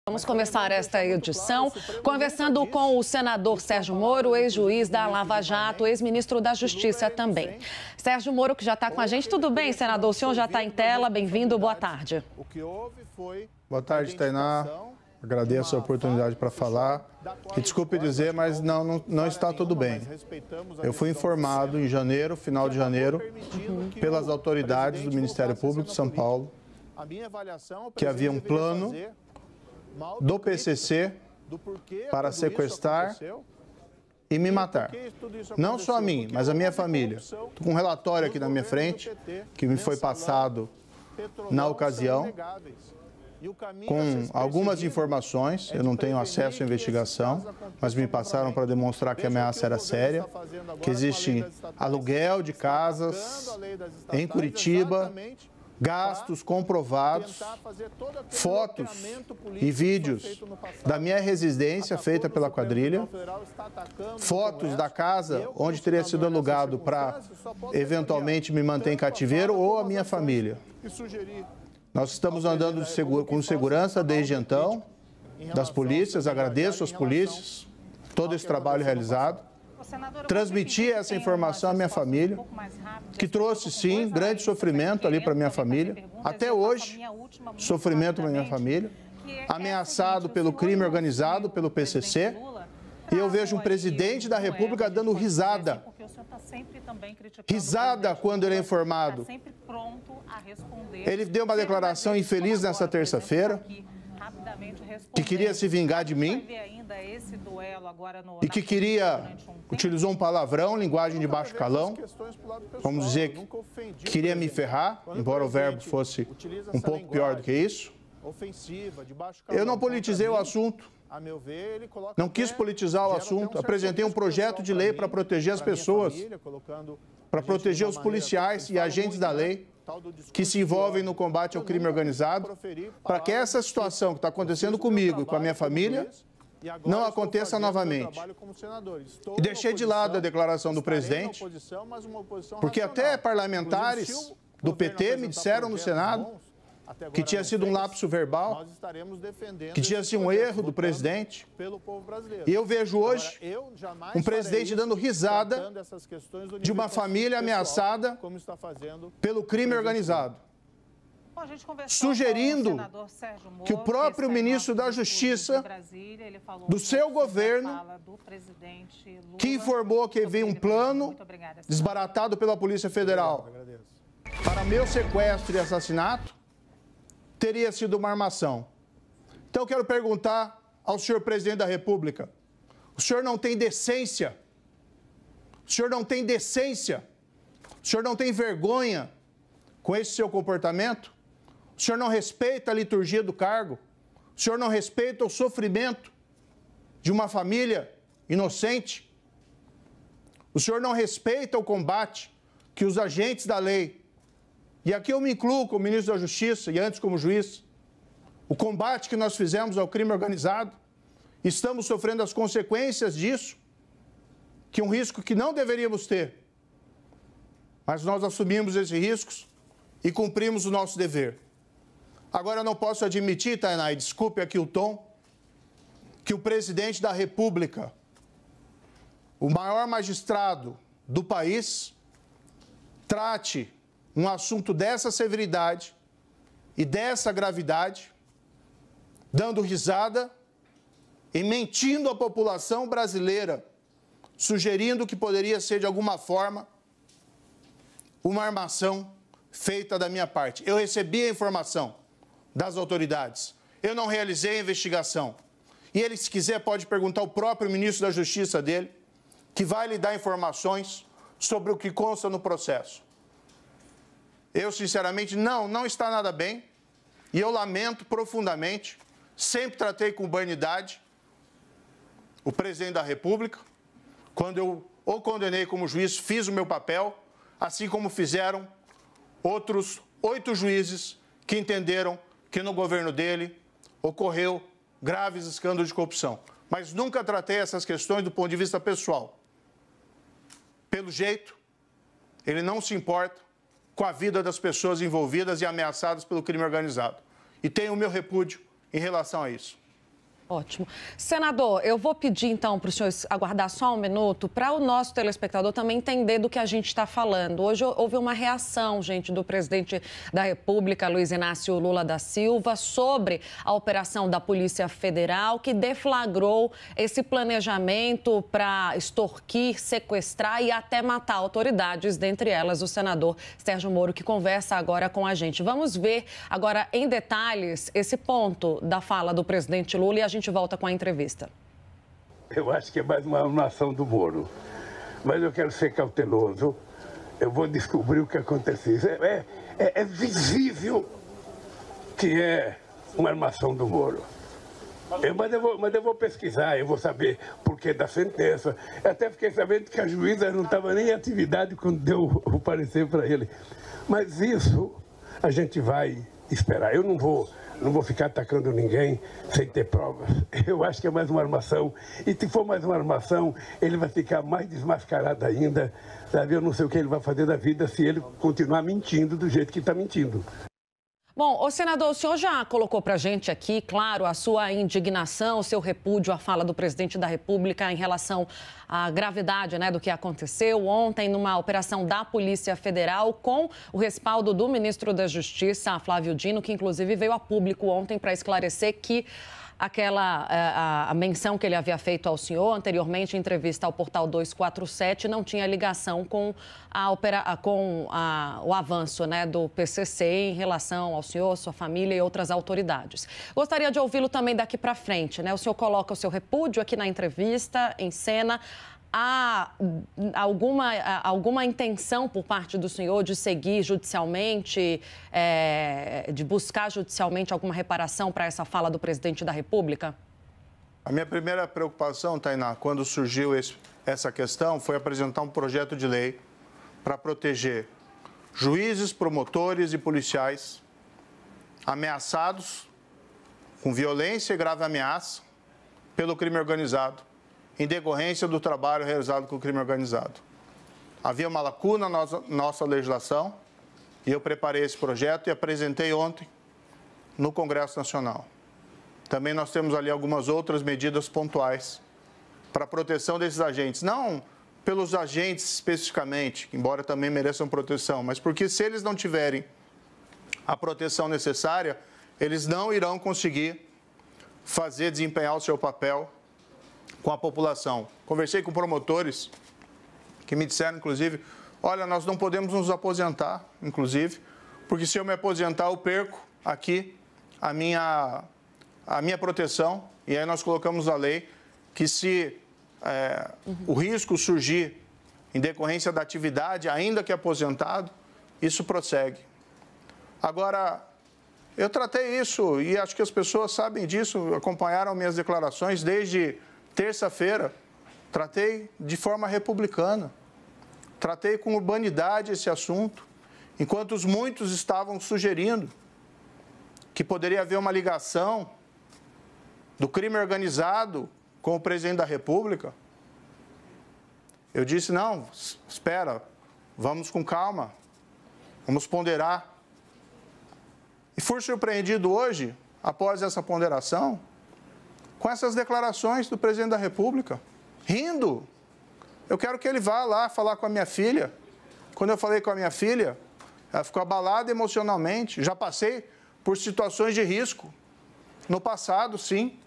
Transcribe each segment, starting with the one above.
Vamos começar esta edição conversando com o senador Sérgio Moro, ex-juiz da Lava Jato, ex-ministro da Justiça também. Sérgio Moro, que já está com a gente. Tudo bem, senador? O senhor já está em tela. Bem-vindo. Boa tarde. Boa tarde, Tainá. Agradeço a oportunidade para falar. E desculpe dizer, mas não está tudo bem. Eu fui informado em janeiro, final de janeiro, pelas autoridades do Ministério Público de São Paulo, que havia um plano do PCC para sequestrar e me matar. Não só a mim, mas a minha família. Estou com um relatório aqui na minha frente, que me foi passado na ocasião, com algumas informações. Eu não tenho acesso à investigação, mas me passaram para demonstrar que a ameaça era séria, que existe aluguel de casas em Curitiba, gastos comprovados, fotos e vídeos da minha residência feita pela quadrilha, fotos da casa onde teria sido alugado para eventualmente me manter em cativeiro ou a minha família. Nós estamos andando com segurança desde então, das polícias, agradeço às polícias, todo esse trabalho realizado. Transmiti essa informação à minha família, que trouxe, sim, grande sofrimento ali para minha família. Até hoje, sofrimento para minha família, ameaçado pelo crime organizado, pelo PCC. E eu vejo um presidente da República dando risada. Risada quando ele é informado. Ele deu uma declaração infeliz nessa terça-feira, que queria se vingar de mim e que utilizou um palavrão, linguagem de baixo calão, vamos dizer que queria me ferrar, embora o verbo fosse um pouco pior do que isso. Eu não politizei o assunto, não quis politizar o assunto, apresentei um projeto de lei para proteger as pessoas, para proteger os policiais e agentes da lei que se envolvem no combate ao crime organizado, para que essa situação que está acontecendo comigo e com a minha família não aconteça novamente. E deixei de lado a declaração do presidente, porque até parlamentares do PT me disseram no Senado que tinha sido um lapso verbal, que tinha sido um erro do presidente. E eu vejo hoje um presidente dando risada de uma família ameaçada pelo crime organizado, sugerindo que o próprio ministro da Justiça do seu governo, que informou que havia um plano desbaratado pela Polícia Federal para meu sequestro e assassinato, teria sido uma armação. Então eu quero perguntar ao senhor presidente da República: o senhor não tem decência? O senhor não tem decência? O senhor não tem vergonha com esse seu comportamento? O senhor não respeita a liturgia do cargo? O senhor não respeita o sofrimento de uma família inocente? O senhor não respeita o combate que os agentes da lei, e aqui eu me incluo como ministro da Justiça e antes como juiz, o combate que nós fizemos ao crime organizado, estamos sofrendo as consequências disso, que é um risco que não deveríamos ter, mas nós assumimos esses riscos e cumprimos o nosso dever. Agora eu não posso admitir, Tainá, e desculpe aqui o tom, que o presidente da República, o maior magistrado do país, trate um assunto dessa severidade e dessa gravidade, dando risada e mentindo à população brasileira, sugerindo que poderia ser de alguma forma uma armação feita da minha parte. Eu recebi a informação das autoridades, eu não realizei a investigação. E ele, se quiser, pode perguntar ao próprio ministro da Justiça dele, que vai lhe dar informações sobre o que consta no processo. Eu, sinceramente, não está nada bem e eu lamento profundamente. Sempre tratei com humanidade o presidente da República. Quando eu o condenei como juiz, fiz o meu papel, assim como fizeram outros 8 juízes que entenderam que no governo dele ocorreu graves escândalos de corrupção. Mas nunca tratei essas questões do ponto de vista pessoal. Pelo jeito, ele não se importa com a vida das pessoas envolvidas e ameaçadas pelo crime organizado. E tenho o meu repúdio em relação a isso. Ótimo. Senador, eu vou pedir, então, para o senhor aguardar só um minuto para o nosso telespectador também entender do que a gente está falando. Hoje houve uma reação, gente, do presidente da República, Luiz Inácio Lula da Silva, sobre a operação da Polícia Federal, que deflagrou esse planejamento para extorquir, sequestrar e até matar autoridades, dentre elas o senador Sérgio Moro, que conversa agora com a gente. Vamos ver agora em detalhes esse ponto da fala do presidente Lula e a gente volta com a entrevista. Eu acho que é mais uma armação do Moro, mas eu quero ser cauteloso. Eu vou descobrir o que aconteceu. É visível que é uma armação do Moro. Mas eu vou pesquisar, eu vou saber por que da sentença. Eu até fiquei sabendo que a juíza não estava nem em atividade quando deu o parecer para ele. Mas isso a gente vai esperar. Eu não vou ficar atacando ninguém sem ter provas. Eu acho que é mais uma armação. E se for mais uma armação, ele vai ficar mais desmascarado ainda. Sabe? Eu não sei o que ele vai fazer da vida se ele continuar mentindo do jeito que está mentindo. Bom, o senador, o senhor já colocou para a gente aqui, claro, a sua indignação, o seu repúdio à fala do presidente da República em relação à gravidade, né, do que aconteceu ontem numa operação da Polícia Federal com o respaldo do ministro da Justiça, Flávio Dino, que inclusive veio a público ontem para esclarecer que a menção que ele havia feito ao senhor anteriormente em entrevista ao Portal 247 não tinha ligação com o avanço, né, do PCC em relação ao senhor, sua família e outras autoridades. Gostaria de ouvi-lo também daqui para frente, né? O senhor coloca o seu repúdio aqui na entrevista, em cena. Há alguma intenção por parte do senhor de seguir judicialmente, de buscar judicialmente alguma reparação para essa fala do presidente da República? A minha primeira preocupação, Tainá, quando surgiu essa questão, foi apresentar um projeto de lei para proteger juízes, promotores e policiais ameaçados com violência e grave ameaça pelo crime organizado, em decorrência do trabalho realizado com o crime organizado. Havia uma lacuna na nossa legislação e eu preparei esse projeto e apresentei ontem no Congresso Nacional. Também nós temos ali algumas outras medidas pontuais para a proteção desses agentes. Não pelos agentes especificamente, embora também mereçam proteção, mas porque se eles não tiverem a proteção necessária, eles não irão conseguir desempenhar o seu papel com a população. Conversei com promotores que me disseram, inclusive, olha, nós não podemos nos aposentar, inclusive, porque se eu me aposentar, eu perco aqui a minha proteção. E aí nós colocamos a lei que se o risco surgir em decorrência da atividade, ainda que aposentado, isso prossegue. Agora, eu tratei isso e acho que as pessoas sabem disso, acompanharam minhas declarações desde terça-feira. Tratei de forma republicana, tratei com urbanidade esse assunto, enquanto muitos estavam sugerindo que poderia haver uma ligação do crime organizado com o presidente da República. Eu disse, não, espera, vamos com calma, vamos ponderar. E fui surpreendido hoje, após essa ponderação, com essas declarações do presidente da República, rindo. Eu quero que ele vá lá falar com a minha filha. Quando eu falei com a minha filha, ela ficou abalada emocionalmente. Já passei por situações de risco. No passado, sim.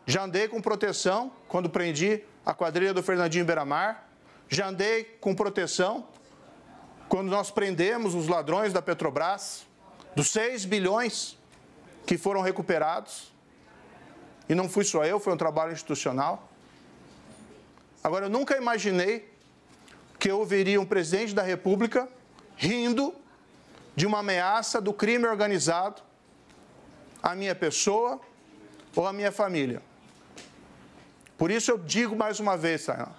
Já andei com proteção quando prendi a quadrilha do Fernandinho Beiramar. Já andei com proteção quando nós prendemos os ladrões da Petrobras, dos 6 bilhões que foram recuperados. E não fui só eu, foi um trabalho institucional. Agora, eu nunca imaginei que eu ouviria um presidente da República rindo de uma ameaça do crime organizado à minha pessoa ou à minha família. Por isso eu digo mais uma vez, Tainá,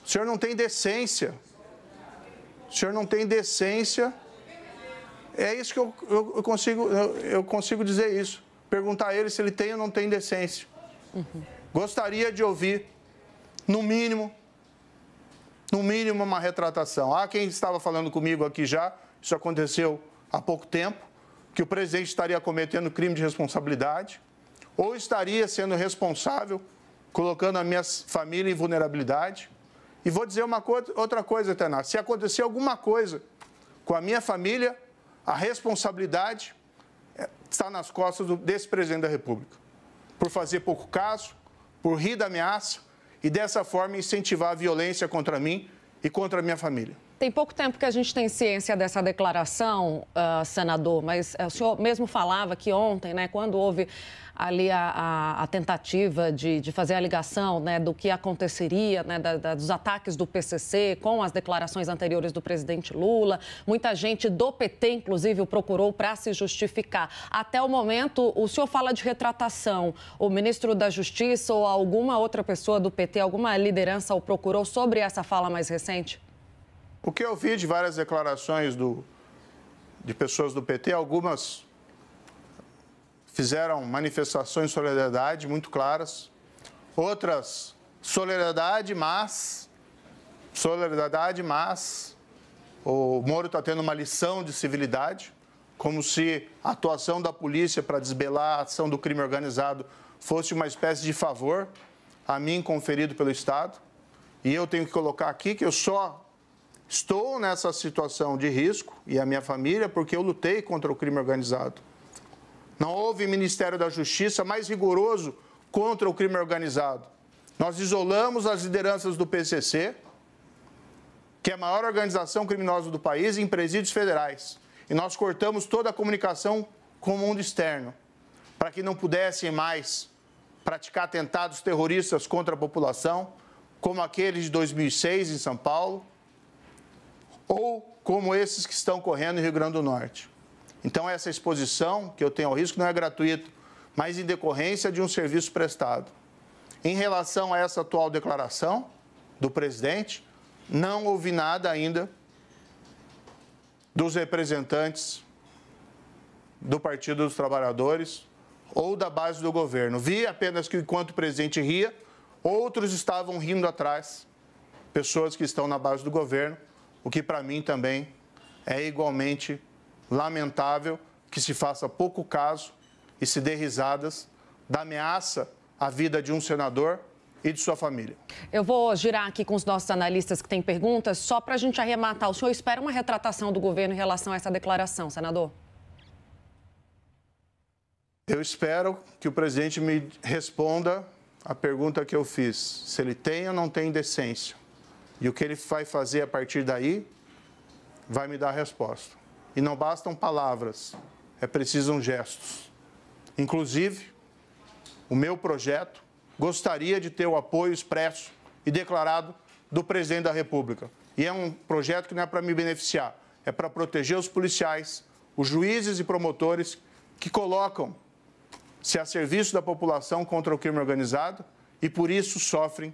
o senhor não tem decência. O senhor não tem decência. É isso que eu consigo dizer isso. Perguntar a ele se ele tem ou não tem decência. Gostaria de ouvir, no mínimo, uma retratação. Há quem estava falando comigo aqui já, isso aconteceu há pouco tempo, que o presidente estaria cometendo crime de responsabilidade. ou estaria sendo responsável, colocando a minha família em vulnerabilidade. E vou dizer outra coisa, Tainá. Se acontecer alguma coisa com a minha família, a responsabilidade está nas costas desse presidente da República. Por fazer pouco caso, por rir da ameaça e dessa forma incentivar a violência contra mim e contra a minha família. Tem pouco tempo que a gente tem ciência dessa declaração, senador, mas o senhor mesmo falava que ontem, né, quando houve ali a tentativa de fazer a ligação, né, do que aconteceria, né, dos ataques do PCC com as declarações anteriores do presidente Lula, muita gente do PT, inclusive, o procurou para se justificar. Até o momento, o senhor fala de retratação. O ministro da Justiça ou alguma outra pessoa do PT, alguma liderança o procurou sobre essa fala mais recente? O que eu vi de várias declarações de pessoas do PT, algumas fizeram manifestações de solidariedade muito claras, outras solidariedade, mas o Moro está tendo uma lição de civilidade, como se a atuação da polícia para desbelar a ação do crime organizado fosse uma espécie de favor a mim conferido pelo Estado. E eu tenho que colocar aqui que eu só estou nessa situação de risco, e a minha família, porque eu lutei contra o crime organizado. Não houve Ministério da Justiça mais rigoroso contra o crime organizado. Nós isolamos as lideranças do PCC, que é a maior organização criminosa do país, em presídios federais. E nós cortamos toda a comunicação com o mundo externo, para que não pudessem mais praticar atentados terroristas contra a população, como aqueles de 2006 em São Paulo, ou como esses que estão correndo em Rio Grande do Norte. Então, essa exposição que eu tenho ao risco não é gratuita, mas em decorrência de um serviço prestado. Em relação a essa atual declaração do presidente, não ouvi nada ainda dos representantes do Partido dos Trabalhadores ou da base do governo. Vi apenas que, enquanto o presidente ria, outros estavam rindo atrás, pessoas que estão na base do governo, o que para mim também é igualmente lamentável que se faça pouco caso e se dê risadas da ameaça à vida de um senador e de sua família. Eu vou girar aqui com os nossos analistas que têm perguntas, só para a gente arrematar. O senhor espera uma retratação do governo em relação a essa declaração, senador? Eu espero que o presidente me responda a pergunta que eu fiz, se ele tem ou não tem decência. E o que ele vai fazer a partir daí vai me dar a resposta. E não bastam palavras, precisam gestos. Inclusive, o meu projeto gostaria de ter o apoio expresso e declarado do presidente da República. E é um projeto que não é para me beneficiar, é para proteger os policiais, os juízes e promotores que colocam-se a serviço da população contra o crime organizado e, por isso, sofrem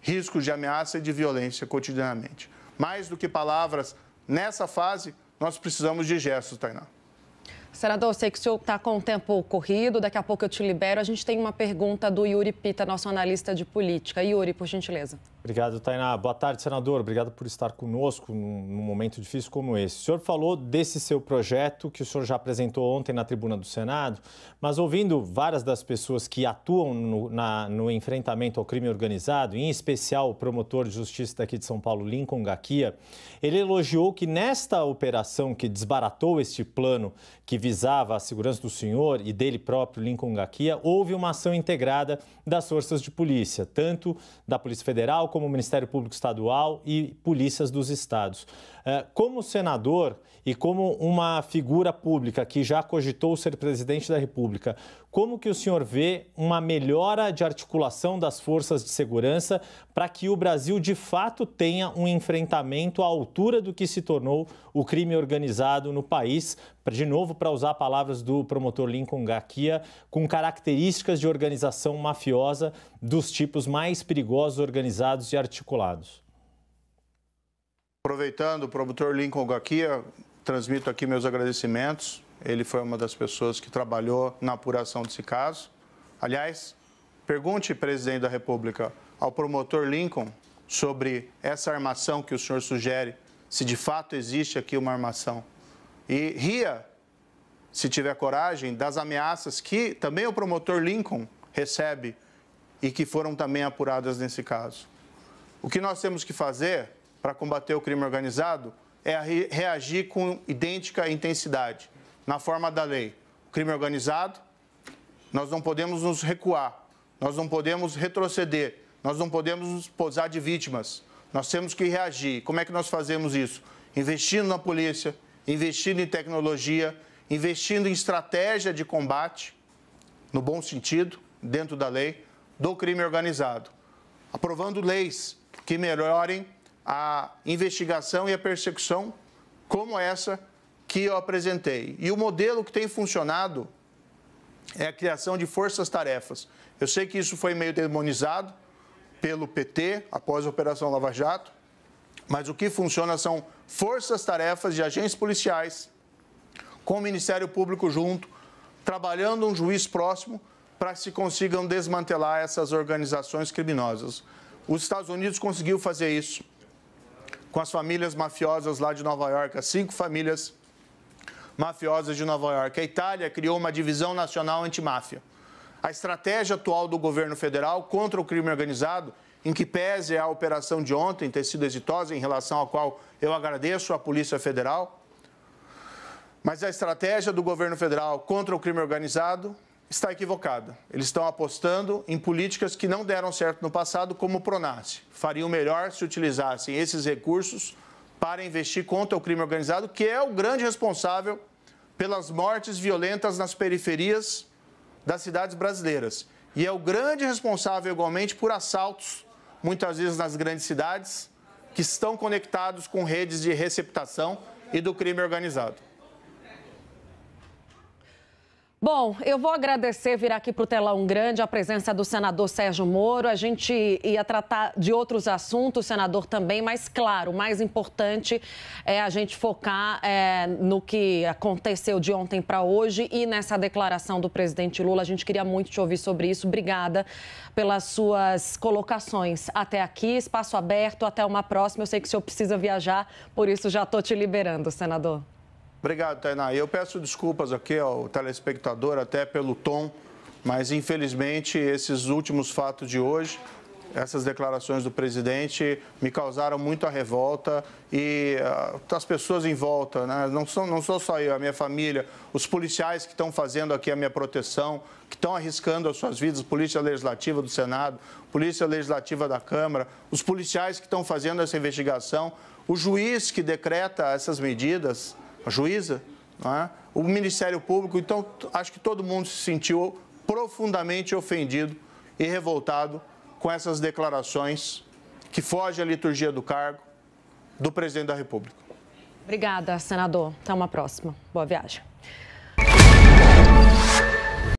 riscos de ameaça e de violência cotidianamente. Mais do que palavras, nessa fase, nós precisamos de gestos, Tainá. Senador, eu sei que o senhor está com o tempo corrido, daqui a pouco eu te libero. A gente tem uma pergunta do Yuri Pita, nosso analista de política. Yuri, por gentileza. Obrigado, Tainá. Boa tarde, senador. Obrigado por estar conosco num momento difícil como esse. O senhor falou desse seu projeto que o senhor já apresentou ontem na tribuna do Senado, mas ouvindo várias das pessoas que atuam no enfrentamento ao crime organizado, em especial o promotor de justiça daqui de São Paulo, Lincoln Gaquia, ele elogiou que nesta operação que desbaratou este plano que visava a segurança do senhor e dele próprio, Lincoln Gaquia, houve uma ação integrada das forças de polícia, tanto da Polícia Federal como o Ministério Público Estadual e polícias dos estados. Como senador e como uma figura pública que já cogitou ser presidente da República, como que o senhor vê uma melhora de articulação das forças de segurança para que o Brasil, de fato, tenha um enfrentamento à altura do que se tornou o crime organizado no país, de novo, para usar palavras do promotor Lincoln Gaquia, com características de organização mafiosa dos tipos mais perigosos, organizados e articulados? Aproveitando o promotor Lincoln Gaquia, transmito aqui meus agradecimentos. Ele foi uma das pessoas que trabalhou na apuração desse caso. Aliás, pergunte, presidente da República, ao promotor Lincoln sobre essa armação que o senhor sugere, se de fato existe aqui uma armação. E ria se tiver coragem, das ameaças que também o promotor Lincoln recebe e que foram também apuradas nesse caso. O que nós temos que fazer para combater o crime organizado é reagir com idêntica intensidade, na forma da lei. O crime organizado, nós não podemos nos recuar, nós não podemos retroceder, nós não podemos nos posar de vítimas. Nós temos que reagir. Como é que nós fazemos isso? Investindo na polícia, investindo em tecnologia, investindo em estratégia de combate, no bom sentido, dentro da lei, do crime organizado. Aprovando leis que melhorem a investigação e a persecução, como essa que eu apresentei. E o modelo que tem funcionado é a criação de forças-tarefas. Eu sei que isso foi meio demonizado pelo PT, após a Operação Lava Jato, mas o que funciona são forças-tarefas de agentes policiais, com o Ministério Público junto, trabalhando um juiz próximo para que se consigam desmantelar essas organizações criminosas. Os Estados Unidos conseguiu fazer isso com as famílias mafiosas lá de Nova York, as 5 famílias mafiosas de Nova York. A Itália criou uma divisão nacional antimáfia. A estratégia atual do governo federal contra o crime organizado, em que pese a operação de ontem ter sido exitosa, em relação à qual eu agradeço à Polícia Federal, mas a estratégia do governo federal contra o crime organizado está equivocada. Eles estão apostando em políticas que não deram certo no passado, como o Pronace. Fariam melhor se utilizassem esses recursos para investir contra o crime organizado, que é o grande responsável pelas mortes violentas nas periferias das cidades brasileiras. E é o grande responsável, igualmente, por assaltos, muitas vezes nas grandes cidades, que estão conectados com redes de receptação e do crime organizado. Bom, eu vou agradecer, vir aqui para o Telão Grande, a presença do senador Sérgio Moro. A gente ia tratar de outros assuntos, senador também, mas, claro, o mais importante é a gente focar no que aconteceu de ontem para hoje e nessa declaração do presidente Lula. A gente queria muito te ouvir sobre isso. Obrigada pelas suas colocações até aqui. Espaço aberto, até uma próxima. Eu sei que o senhor precisa viajar, por isso já estou te liberando, senador. Obrigado, Tainá. Eu peço desculpas aqui ao telespectador, até pelo tom, mas infelizmente esses últimos fatos de hoje, essas declarações do presidente, me causaram muita revolta e as pessoas em volta, né? Não sou só eu, a minha família, os policiais que estão fazendo aqui a minha proteção, que estão arriscando as suas vidas, Polícia Legislativa do Senado, Polícia Legislativa da Câmara, os policiais que estão fazendo essa investigação, o juiz que decreta essas medidas, a juíza, não é? O Ministério Público. Então, acho que todo mundo se sentiu profundamente ofendido e revoltado com essas declarações que fogem à liturgia do cargo do presidente da República. Obrigada, senador. Até uma próxima. Boa viagem.